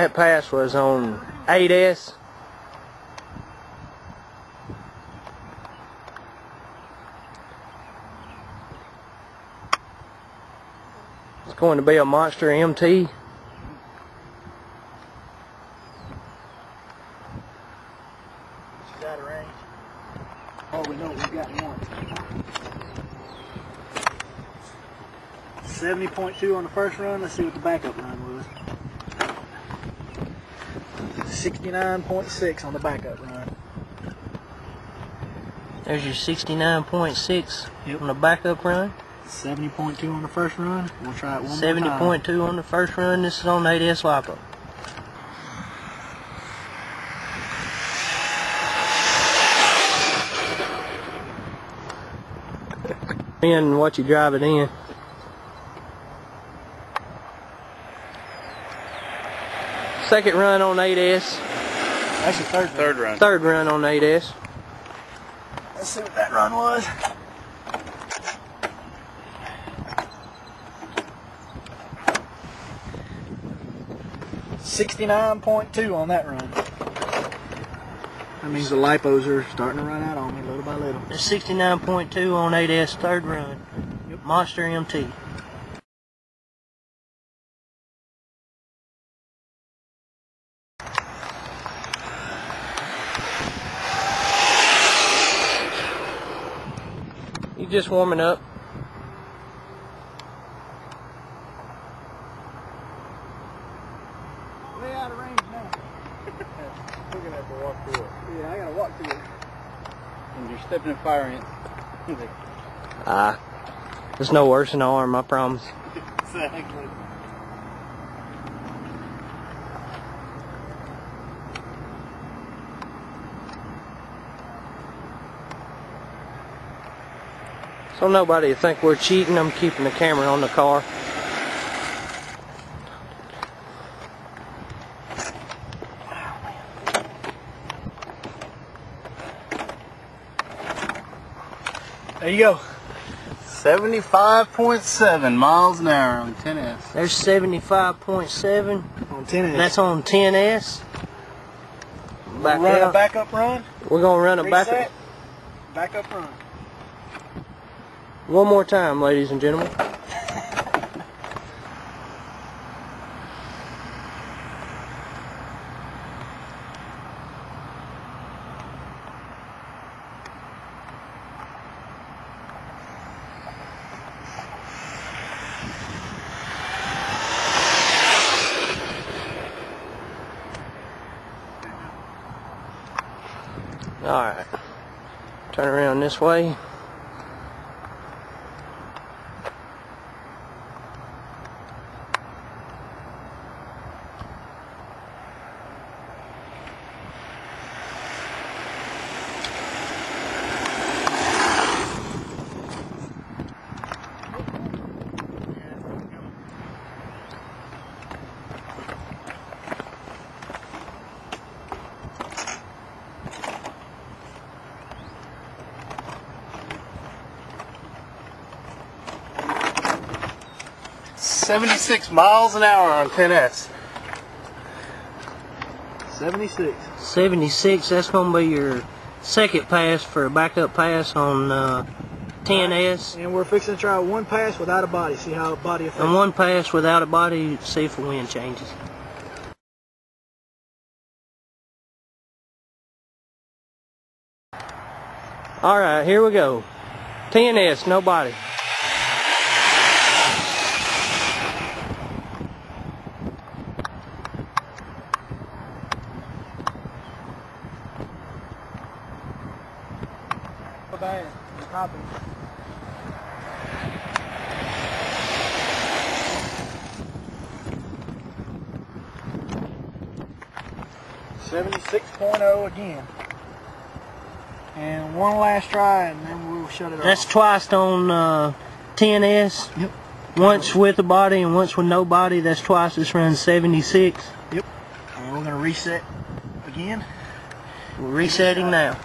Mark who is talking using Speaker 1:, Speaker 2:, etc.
Speaker 1: That pass was on 8S. It's going to be a Monster MT.
Speaker 2: She's out of range. Oh, we know we've got one. 70.2 on the first run. Let's see what the backup run was. 69.6 on the backup run.
Speaker 1: There's your 69.6 on the backup run.
Speaker 2: 70.2 on the first run. We'll try it one more time.
Speaker 1: 70.2 on the first run. This is on 8S lipo. In what you drive it in. Second run on 8S.
Speaker 2: Actually, third run.
Speaker 1: Third run on 8S.
Speaker 2: Let's see what that run was. 69.2 on that run. That means the lipos are starting to run out on me little by little.
Speaker 1: It's 69.2 on 8S third run.
Speaker 2: Yep.
Speaker 1: Monster MT. You just warming up.
Speaker 2: Way out of range now. We're gonna have to walk through it. Yeah, I gotta walk through it. And you're stepping in fire ants.
Speaker 1: It's no worse than an arm, I promise.
Speaker 2: Exactly.
Speaker 1: So nobody will think we're cheating. I'm keeping the camera on the car.
Speaker 2: There you go. 75.7 miles an hour on 10S.
Speaker 1: There's 75.7
Speaker 2: On 10S.
Speaker 1: That's on 10S.
Speaker 2: Back run a backup run.
Speaker 1: We're gonna run a backup.
Speaker 2: Backup run.
Speaker 1: One more time, ladies and gentlemen. Alright, turn around this way.
Speaker 2: $76 miles an hour on 10S. 76.
Speaker 1: 76, that's going to be your second pass for a backup pass on 10S.
Speaker 2: And we're fixing to try one pass without a body, see how a body affects.
Speaker 1: And one pass without a body, see if the wind changes. Alright, here we go. 10S, no body.
Speaker 2: Bad. Copy. .0 again. And one last try and then we'll shut it off.
Speaker 1: That's twice on 10S.
Speaker 2: Yep.
Speaker 1: Once with a body and once with no body. That's twice. This runs 76.
Speaker 2: Yep. And we're going to reset again.
Speaker 1: We're resetting now.